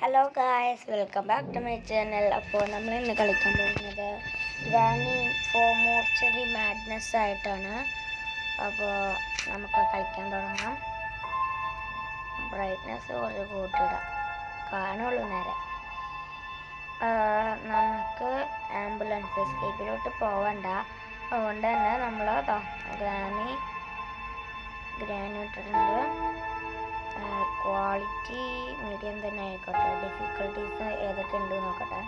Hello guys, welcome back to my channel. അപ്പോൾ നമ്മൾ ഇന്ന് കളിക്കാൻ പോകുന്നത് ഗ്രാനി ഫോർ മോർച്ചറി മാഡ്നസ് ആയിട്ടാണ്. അപ്പോൾ നമുക്ക് കളിക്കാൻ തുടങ്ങാം. ബ്രൈറ്റ്നെസ് കുറച്ച് കൂട്ടിയിടാം, കാണുള്ളൂ നേരെ. നമുക്ക് ആംബുലൻസ് എസ്കേപ്പിലോട്ട് പോവണ്ട, അതുകൊണ്ട് തന്നെ നമ്മൾ ഗ്രാനി ഇട്ടിട്ടുണ്ട്. ക്വാളിറ്റി മീഡിയം തന്നെ ആയിക്കോട്ടെ. ഡിഫിക്കൽട്ടീസ് ഏതൊക്കെ ഉണ്ട് നോക്കട്ടെ.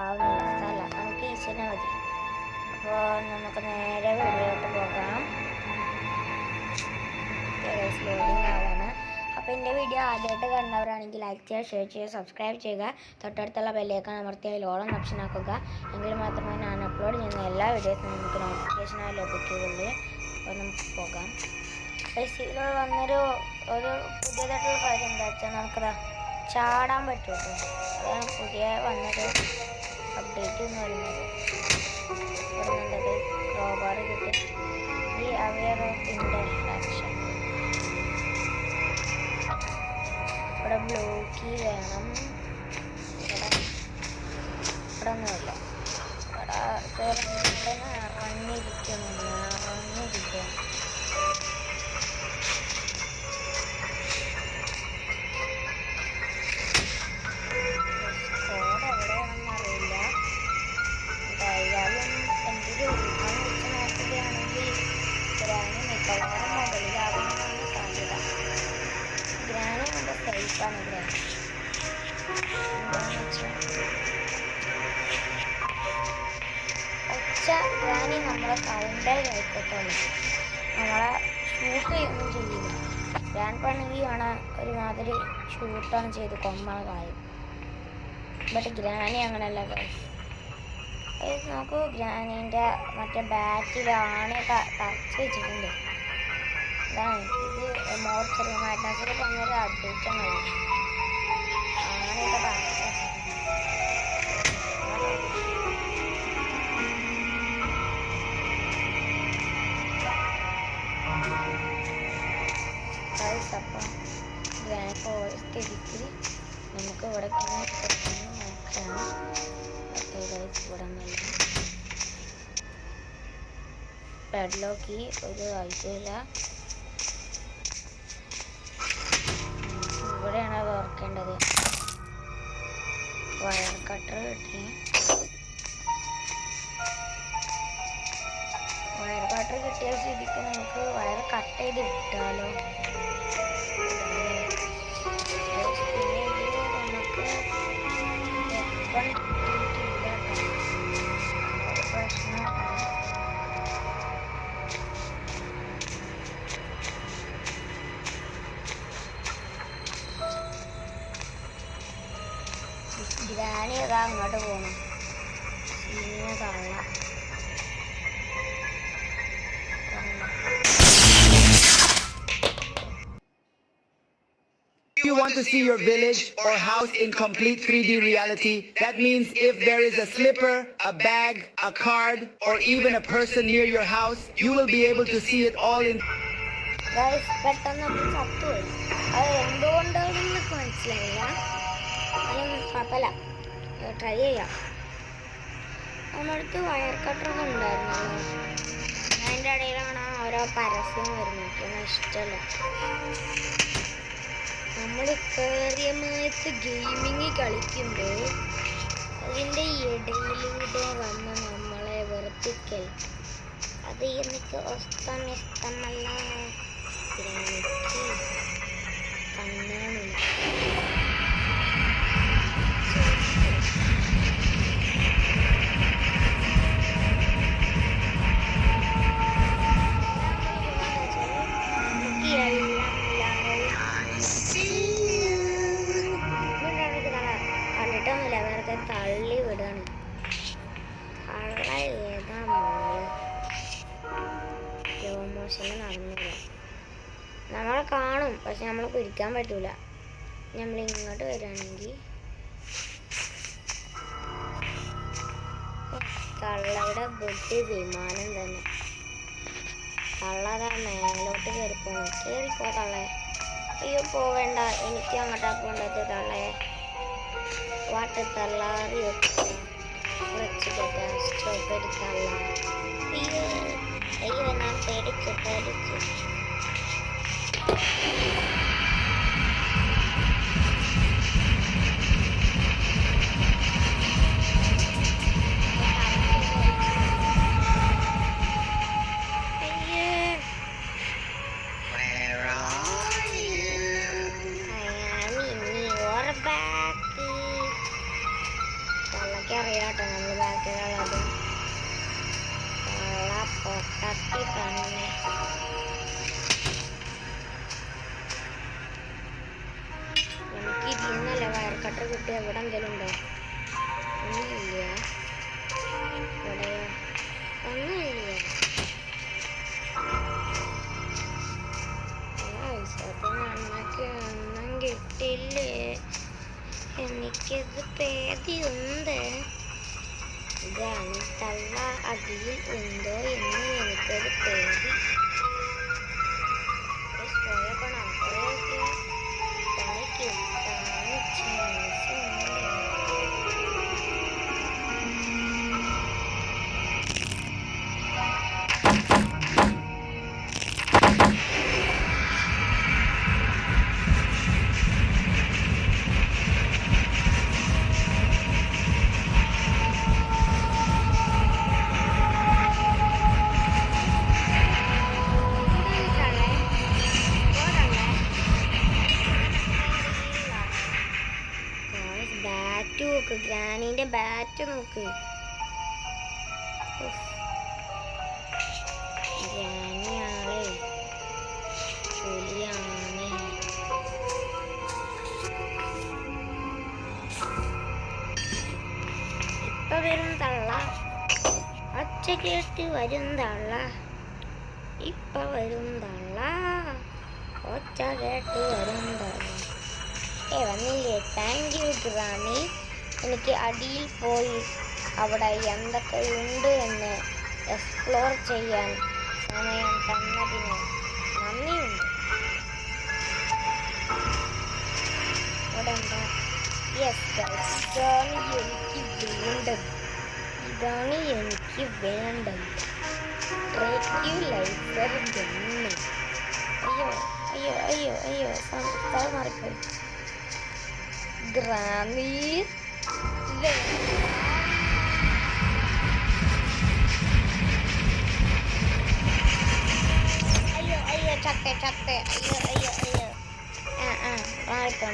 ആവുന്നില്ല, സ്ഥല നമുക്ക് ഈശ്വരനെ മതി. അപ്പോൾ നമുക്ക് നേരെ വീഡിയോട്ട് പോകാം. ലോഡിങ് ആവാണ്. അപ്പോൾ എൻ്റെ വീഡിയോ ആദ്യമായിട്ട് കാണുന്നവരാണെങ്കിൽ ലൈക്ക് ചെയ്യുക, ഷെയർ ചെയ്യുക, സബ്സ്ക്രൈബ് ചെയ്യുക. തൊട്ടടുത്തുള്ള ബെല്ലേക്കാൻ അമർത്തി അതിൽ ഓളം ഓപ്ഷൻ ആക്കുക. എങ്കിൽ മാത്രമേ ഞാൻ അപ്ലോഡ് ചെയ്യുന്ന എല്ലാ വീഡിയോസും നമുക്ക് നോട്ടിഫിക്കേഷനായി ലഭിക്കുകയുള്ളൂ. അപ്പോൾ നമുക്ക് പോകാം. ഇതിൽ വന്നൊരു പുതിയതായിട്ടുള്ള കാര്യം എന്താ വെച്ചാൽ നമുക്കതാ ചാടാൻ പറ്റുമല്ലോ. അതാണ് പുതിയ വന്നൊരു അപ്ഡേറ്റ് എന്ന് പറയുന്നത്. ക്രോബാർ കിട്ടി. ഈ അവെയർ ഓഫ് ഇൻഡസ്ട്രാക്ഷൻ. ഇവിടെ ബ്ലോക്കി വേണം. ഇവിടെ ഒന്നുമില്ല. ഇവിടെ ഇറങ്ങിയിരിക്കുന്നു. ഗ്രാനി നമ്മളെ സൗണ്ടേ കേൾക്കത്തുള്ളൂ, നമ്മളെ ഷൂട്ട് ചെയ്യുകയൊന്നും ചെയ്യില്ല. ഗ്രാൻഡ് പണിയാണ് ഒരുമാതിരി ഷൂട്ടാണ് ചെയ്ത് കൊമ്മള കാര്യം. ബട്ട് ഗ്രാനി അങ്ങനെയല്ല ഗൈസ്. നോക്കൂ, ഗ്രാനീൻ്റെ മറ്റേ ബാറ്റിൽ ആണയൊക്കെ തറച്ച് വെച്ചിട്ടുണ്ട്. ഇതാണ് ഇത് മോർച്ചറി മാഡ്നസിൽ പറഞ്ഞൊരു അപ്ഡേറ്റ് ആണ്. ആണയൊക്കെ തറച്ച് അപ്പം ഗ്രാനി പോയ സ്ഥിതിക്ക് നമുക്ക് ഇവിടെ നോക്കാം. ഇവിടെ നല്ല പെഡ്ലോക്ക് ഒരു ആവശ്യമില്ല. ഇവിടെയാണ് അത് ഓർക്കേണ്ടത്. വയർ കട്ടർ കിട്ടി. വയർ കട്ടർ കിട്ടിയ സ്ഥിതിക്ക് നമുക്ക് വയർ കട്ട് ചെയ്ത് ഇട്ടാലോ. പിന്നെ ഇതിൽ നമുക്ക് വെപ്പൺ കിട്ടിയിട്ടില്ല കേട്ടോ, പ്രശ്നമാണ്. ഗ്രാനി ഏതാ അങ്ങോട്ട് പോകണം. ഇങ്ങനെ തള്ള You want to see your village or house in complete 3D reality? That means if there is a slipper, a bag, a card, or even a person near your house, you will be able to see it all in. പെട്ടെന്ന് നമ്മൾ ചത്തുപോയി. അത് എന്തുകൊണ്ടാണെന്ന് മനസ്സിലായില്ല. അതിന് കുഴപ്പമില്ല, try ചെയ്യാം. നമ്മളടുത്ത് വയർ കട്ടറൊക്കെ ഉണ്ടായിരുന്നല്ലോ. അതിൻ്റെ ഇടയിലാണ് ഓരോ പരസ്യം വരുന്നത്. ഒന്നും ഇഷ്ടമല്ല. നമ്മൾ കാര്യമായിട്ട് ഗെയിമിങ് കളിക്കുമ്പോൾ അതിൻ്റെ ഇടയിലൂടെ വന്ന് നമ്മളെ വെറുപ്പിക്കൽ, അത് എനിക്ക് ഇഷ്ടമല്ല. എനിക്ക് കണ്ണാണില്ല. കണ്ടിട്ടൊന്നുമില്ല, വെറുതെ തള്ളി വിടാണ്. തള്ള ഏതാ മോള് സ്ലോ മോഷനിൽ നടന്നില്ല. നമ്മളെ കാണും, പക്ഷെ നമ്മളെ പിടിക്കാൻ പറ്റൂല. നമ്മൾ ഇങ്ങോട്ട് വരികയാണെങ്കിൽ തള്ളയുടെ ബുദ്ധി വിമാനം തന്നെ. തള്ളതാ മേലോട്ട് കയറിപ്പോ തള്ളേ. അയ്യോ പോവേണ്ട, എനിക്ക് അങ്ങോട്ടാ പോകേണ്ടത് തള്ളേ. വാട്ടർ തള്ള സ്ട്രോബെറി തള്ള. അയ്യോ അയ്യോ ഞാൻ പേടിച്ചു. അറിയാട്ടോ നമ്മൾ ബാക്കിലുള്ളത് പൊട്ടത്തി തന്നെ. എനിക്ക് ഇതിന്നല്ലേ വയർ കട്ടർ കിട്ടിയ. ഇവിടെ എന്തെങ്കിലും ഉണ്ടോ? ഒന്നുമില്ല. ഇവിടെയോ? ഒന്നുമില്ല. അമ്മക്ക് ഒന്നും കിട്ടില്ലേ? എനിക്കത് പേടിയുണ്ട്. തള്ള അടിയിൽ ഉണ്ടോ എന്ന് എനിക്കൊരു പേടി. പോയപ്പോണോ കുറേയൊക്കെ പണി കിട്ടാൻ ചാൻസ് ഉണ്ട്. ഗ്രാനീന്റെ ബാറ്റ് നോക്ക്. ഗ്രാനിയാളെ പുലിയാണ്. ഇപ്പൊ വരും തള്ള. ഒച്ച കേട്ട് വരും തള്ള. ഇപ്പൊ വരും തള്ള. ഒച്ച കേട്ട് വരും തള്ള. വന്നില്ലേ? Thank you granny. എനിക്ക് അടിയിൽ പോയി അവിടെ എന്തൊക്കെയുണ്ട് എന്ന് എക്സ്പ്ലോർ ചെയ്യാൻ സമയം തന്നതിന് നന്ദിയുണ്ട്. ഇവിടെ എന്താ? യെസ് ഗൈസ്, ഇതാണ് എനിക്ക് വേണ്ടത്. ട്രാക്യുലൈസർ ഗണ്ണ്. അയ്യോ സ്ഥലം മാറിപ്പോയി. ഗ്രാമി അയ്യോ ചത്തെ. അയ്യോ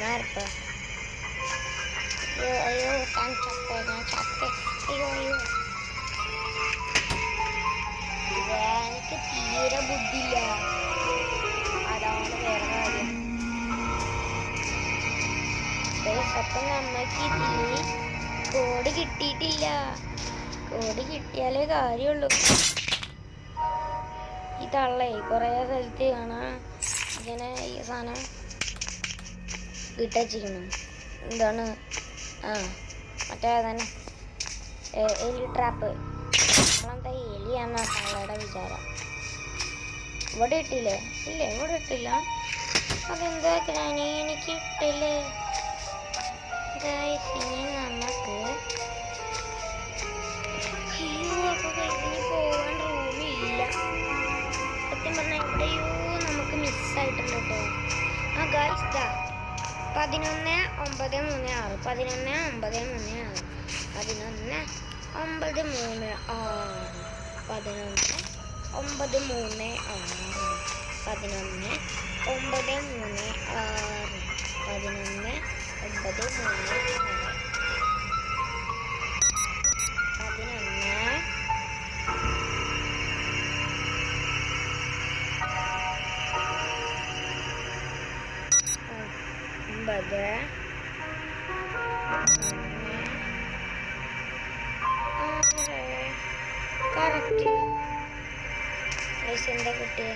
മാറിപ്പോ. അയ്യോ ഞാൻ ചത്തെ. അയ്യോ എനിക്ക് തീരെ ബുദ്ധിയില്ല. അതാണ് വേറെ കാര്യം. അപ്പം നമ്മൾക്ക് ഇതിൽ കോഡ് കിട്ടിയിട്ടില്ല. കോഡ് കിട്ടിയാലേ കാര്യമുള്ളൂ. ഈ തള്ളേ കുറേ സ്ഥലത്ത് കാണാം ഇങ്ങനെ ഈ സാധനം ഇട്ടച്ചിരിക്കണം. എന്താണ്? മറ്റേ തന്നെ എലി ട്രാപ്പ്. നമ്മളെന്താ എലിയാന്നാ തള്ളയുടെ വിചാരം. ഇവിടെ ഇട്ടില്ലേ? ഇല്ല, ഇവിടെ ഇട്ടില്ല. അതെന്താ ഗ്രാനി എനിക്ക് ഇട്ടില്ലേ? ഇനി നമുക്ക് ഇനി പോകാൻ റൂമില്ല. സത്യം പറഞ്ഞാൽ എവിടെയോ നമുക്ക് മിസ്സായിട്ടുണ്ട് കേട്ടോ. ഗായ്സ് 11:9:36 11:9:36 കറക്റ്റ് എന്താ കിട്ടിയ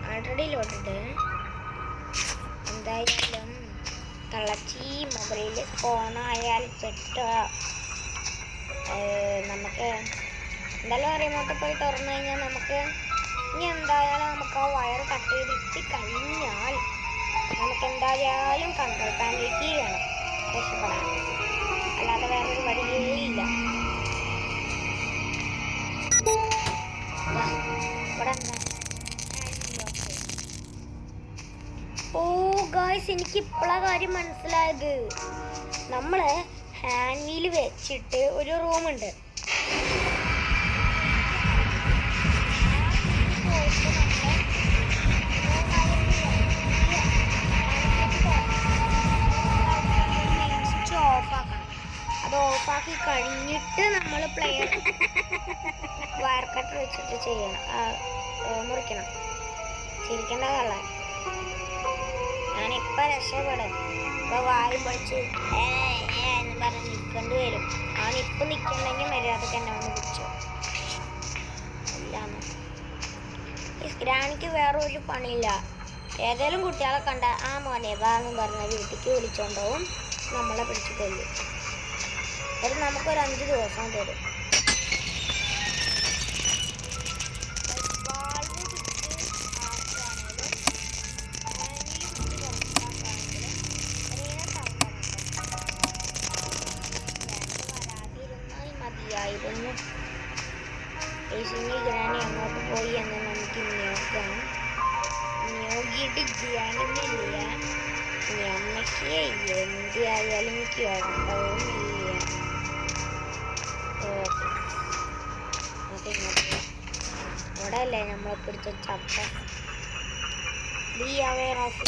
ആൾറെഡി ലോട്ടിട്ട്. എന്തായാലും തളച്ചി മൊബൈലിൽ ഫോണായാൽ പെട്ട നമുക്ക് എന്തായാലും അറിയാമോട്ട് പോയി തുറന്നു കഴിഞ്ഞാൽ നമുക്ക് ഇനി എന്തായാലും നമുക്ക് ആ വയർ കട്ട് ചെയ്തിട്ട് കഴിഞ്ഞാൽ നമുക്ക് എന്തായാലും കൺട്രോൾ പാനിലേക്ക് വേണം രക്ഷപ്പെടാൻ, അല്ലാതെ വേറൊരു വഴിയേ ഇല്ല. ഇവിടെ എന്താ? ഓ ഗായ്സ്, എനിക്ക് ഇപ്പോഴാ കാര്യം മനസ്സിലായത്. നമ്മള് ഹാൻഡ് വീൽ വെച്ചിട്ട് ഒരു റൂമുണ്ട്, അത് ഓഫാക്കി കഴിഞ്ഞിട്ട് നമ്മൾ പ്ലെയർ വയർ കട്ടർ വെച്ചിട്ട് ചെയ്യണം, മുറിക്കണം. ചിരിക്കേണ്ടതല്ല, ഞാനിപ്പോൾ രക്ഷപ്പെടും. ഇപ്പോൾ വായി പൊളിച്ച് എന്ന് പറഞ്ഞ് നിൽക്കേണ്ടി വരും. അവനിപ്പോൾ നിൽക്കണമെങ്കിൽ മര്യാദക്ക് എന്നെ ഒന്ന് പിടിച്ചു. ഇല്ലാന്ന് ഗ്രാനിക്ക് വേറെ ഒരു പണിയില്ല. ഏതെങ്കിലും കുട്ടികളെ കണ്ട ആ മോനെ വാന്ന് പറഞ്ഞ വീട്ടിലേക്ക് വിളിച്ചോണ്ടാവും, നമ്മളെ പിടിച്ച് കൊല്ലും. ഒരു നമുക്കൊരു 5 ദിവസം തരും. മതിയായിരുന്നു. ഗ്രാനി അങ്ങോട്ട് പോയി എന്ന് നമുക്ക് നോക്കാം. നോക്കിയിട്ട് ഗ്രാനില്ല, ഞമ്മക്ക് എന്തായാലും കേട്ടവുമില്ല. അവിടെ അല്ലേ നമ്മളെ പിടിച്ച ചപ്പ. Be aware of.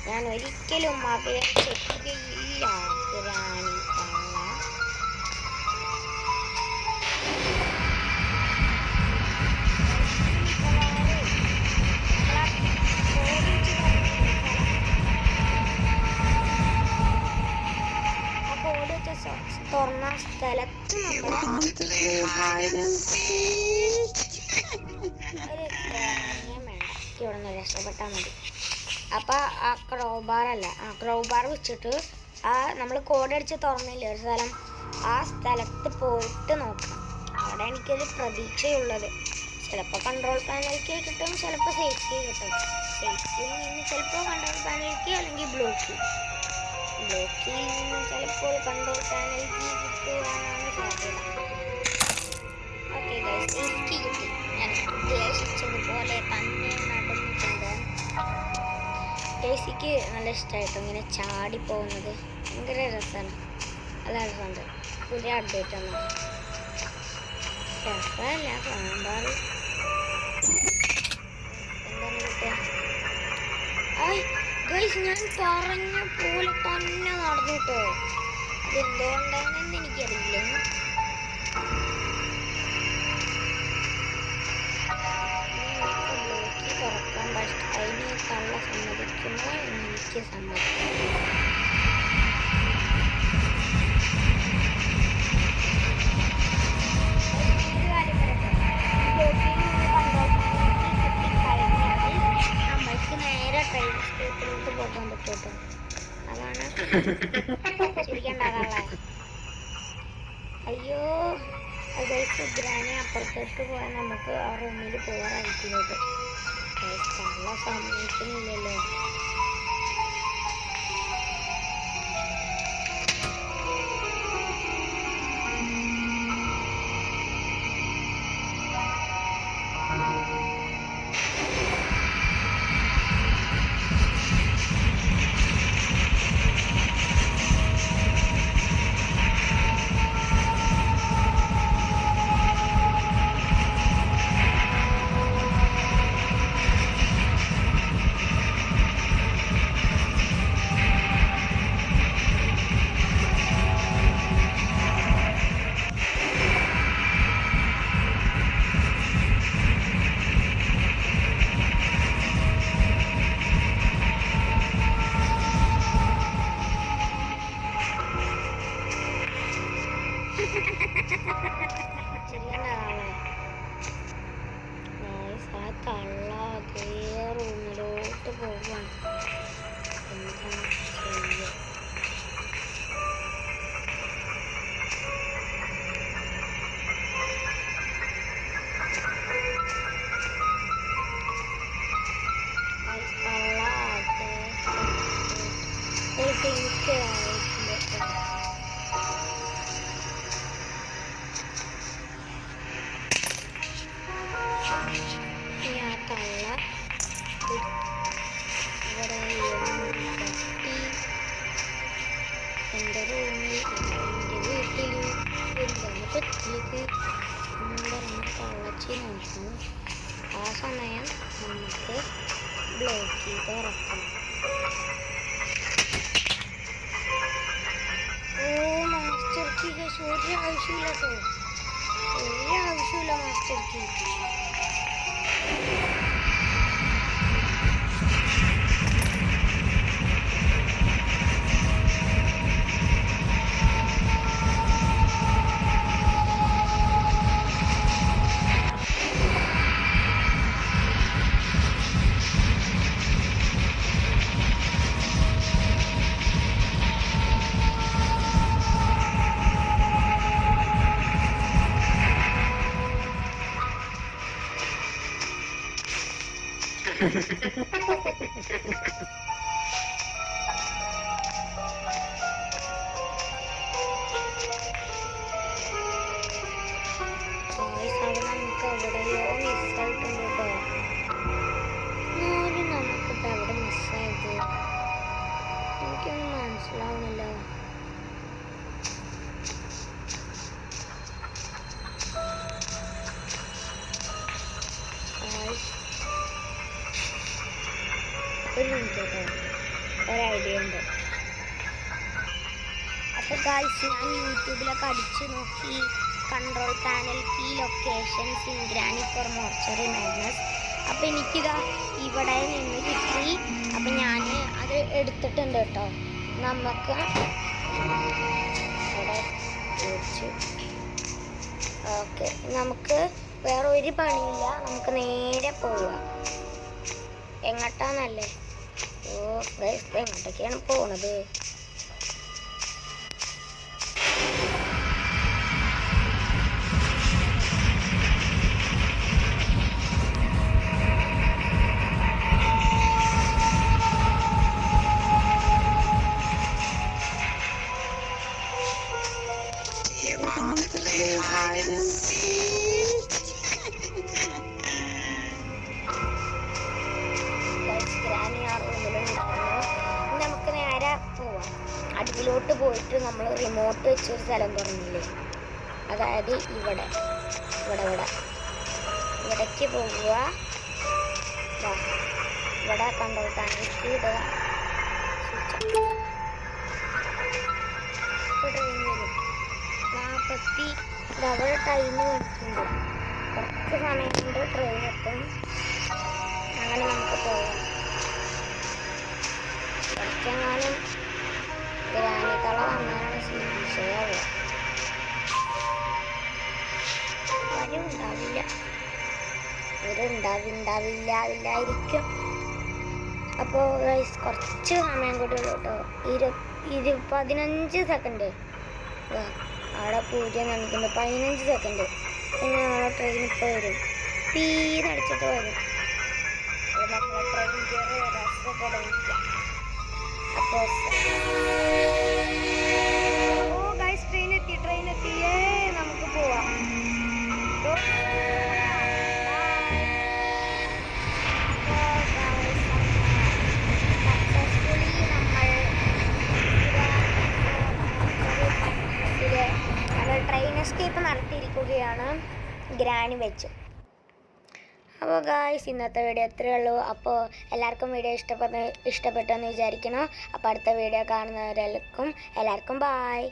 ഞാൻ ഒരിക്കലും അവയെ ചെയ്യുകയില്ല ഗ്രാനി തള്ള. തുറന്ന സ്ഥലത്ത് ഇവിടെ നിന്ന് രക്ഷപ്പെട്ടാൽ മതി. അപ്പം ആ ക്രൗബാറല്ല, ആ ക്രൗബാർ വെച്ചിട്ട് നമ്മൾ കോഡടിച്ച് തുറന്നില്ല ഒരു സ്ഥലം, ആ സ്ഥലത്ത് പോയിട്ട് നോക്കണം. അവിടെ എനിക്കൊരു പ്രതീക്ഷയുള്ളത്, ചിലപ്പോൾ കൺട്രോൾ പാനലിലേക്ക് കിട്ടും, ചിലപ്പോൾ സേഫ്റ്റി കിട്ടും. സേഫ്റ്റിയിൽ നിന്ന് ചിലപ്പോൾ കൺട്രോൾ പാനലിലേക്ക്, അല്ലെങ്കിൽ ബ്ലോക്കിൽ നിന്ന് ചിലപ്പോൾ കൺട്രോൾ പാനലിലേക്ക് കിട്ടുവാനാണ് സാധ്യത. ഓക്കെ ഗൈസ്, സേഫ്റ്റി കിട്ടി. ഞാൻ ഉദ്ദേശിച്ചതുപോലെ തന്നെ നടന്നിട്ടുണ്ട്. ഡേസിക്ക് നല്ല ഇഷ്ടമായിട്ടോ ഇങ്ങനെ ചാടി പോകുന്നത്, ഭയങ്കര രസമാണ്. നല്ല രസമുണ്ട്. പുതിയ അപ്ഡേറ്റ് ആണ്. രസമല്ല, സാമ്പാർ എന്താണ് കിട്ടുക. ഗൈസ്, ഞാൻ പറഞ്ഞ പോലെ തന്നെ നടന്നു കേട്ടോ. അതെന്തുകൊണ്ടാണെന്ന് എനിക്കറിയില്ല. ബ്ലോക്ക് തുറക്കാൻ പക്ഷേ അതിന് കള്ള സമ്മതിക്കുമോ എന്ന് എനിക്ക് സമ്മതിക്കും. പോകാൻ പറ്റൂട്ടോ, അതാണ് ചിരിക്കണ്ടാകാനുള്ള. അയ്യോ, ഗ്രാനി അപ്പുറത്തോട്ട് പോയാൽ നമുക്ക് ആ റൂമിൽ പോകാറായിരിക്കുന്നത്. കള്ള സമ്മതിക്കുന്നില്ലല്ലോ. എൻ്റെ റൂമിൽ എൻ്റെ വീട്ടിൽ എന്താണ് പറ്റിയത് എന്ന് പറഞ്ഞ് കള്ളച്ചി നോക്കുന്നു. ആ സമയം നമുക്ക് ബ്ലോക്ക് ചെയ്ത് ഇറക്കണം. ഓ മാസ്റ്റർ കീ ഒരു ആവശ്യമില്ല കേട്ടോ, ഒരു ആവശ്യമില്ല മാസ്റ്റർ കീ. നമുക്ക് എവിടെയോ മിസ്സായിട്ടുണ്ട് കേട്ടോ. നമുക്കിപ്പോൾ എവിടെ മിസ്സായത് എനിക്കൊന്നും മനസ്സിലാവണില്ല. ഒരു മിനിറ്റ് കേട്ടോ, ഒരു ഐഡിയ ഉണ്ട്. അപ്പോൾ ഗായ്സ് ഞാൻ യൂട്യൂബിലൊക്കെ അടിച്ചു നോക്കി control panel key locations in Granny four Mortuary Madness. അപ്പോൾ എനിക്കിതാ ഇവിടെ നിന്ന് കിട്ടി. അപ്പം ഞാൻ അത് എടുത്തിട്ടുണ്ട് കേട്ടോ. നമുക്ക് ഇവിടെ വെച്ച് ഓക്കെ, നമുക്ക് വേറെ ഒരു പണിയില്ല, നമുക്ക് നേരെ പോവാം. എങ്ങോട്ടാന്നല്ലേ? ഓ ഗൈസ് എങ്ങോട്ടൊക്കെയാണ് പോണത്? നമുക്ക് നേരെ പോവാം. അടുപ്പിലോട്ട് പോയിട്ട് നമ്മൾ റിമോട്ട് വെച്ചൊരു സ്ഥലം തുറന്നില്ലേ, അതായത് ഇവിടെ ഇവിടെ ഇവിടെ ഇവിടേക്ക് പോവുക. ഇവിടെ കൺട്രോൾ പാനലിലേക്ക് ഇടുക. അവിടെ ടൈം വെച്ചിട്ടുണ്ട്, കുറച്ച് സമയം കൊണ്ട് ട്രെയിൻ എത്തും. അങ്ങനെ നമുക്ക് പോകാം. കുറച്ചെങ്ങാനും ഗ്രാനിത്തള വന്നാലാണ് വിഷയാവുക. വരും ഉണ്ടാവില്ല, ഉണ്ടാവില്ലായിരിക്കും. അപ്പോൾ കുറച്ച് സമയം കൂടി ഉള്ളൂ കേട്ടോ. 15 സെക്കൻഡ്. അവിടെ 0 കാണിക്കുന്നുണ്ട്. 15 സെക്കൻഡ്. പിന്നെ നമ്മളെ ട്രെയിൻ ഇപ്പോൾ വരും. തീരടിച്ചിട്ട് വരും. നമ്മളെ ട്രെയിൻ കയറി രസപ്പെടില്ല. അപ്പോൾ ഓ ഗൈസ് ട്രെയിൻ എത്തിയേ, നമുക്ക് പോവാം. ട്രെയിൻ എസ്കേപ്പ് നടത്തിയിരിക്കുകയാണ് ഗ്രാനി വെച്ച്. അപ്പോൾ ഗായ്സ് ഇന്നത്തെ വീഡിയോ ഇത്രയേ ഉള്ളൂ. അപ്പോൾ എല്ലാവർക്കും വീഡിയോ ഇഷ്ടപ്പെട്ടെന്ന് വിചാരിക്കുന്നു. അപ്പോൾ അടുത്ത വീഡിയോ കാണുന്നവരെല്ലാവർക്കും ബായ്.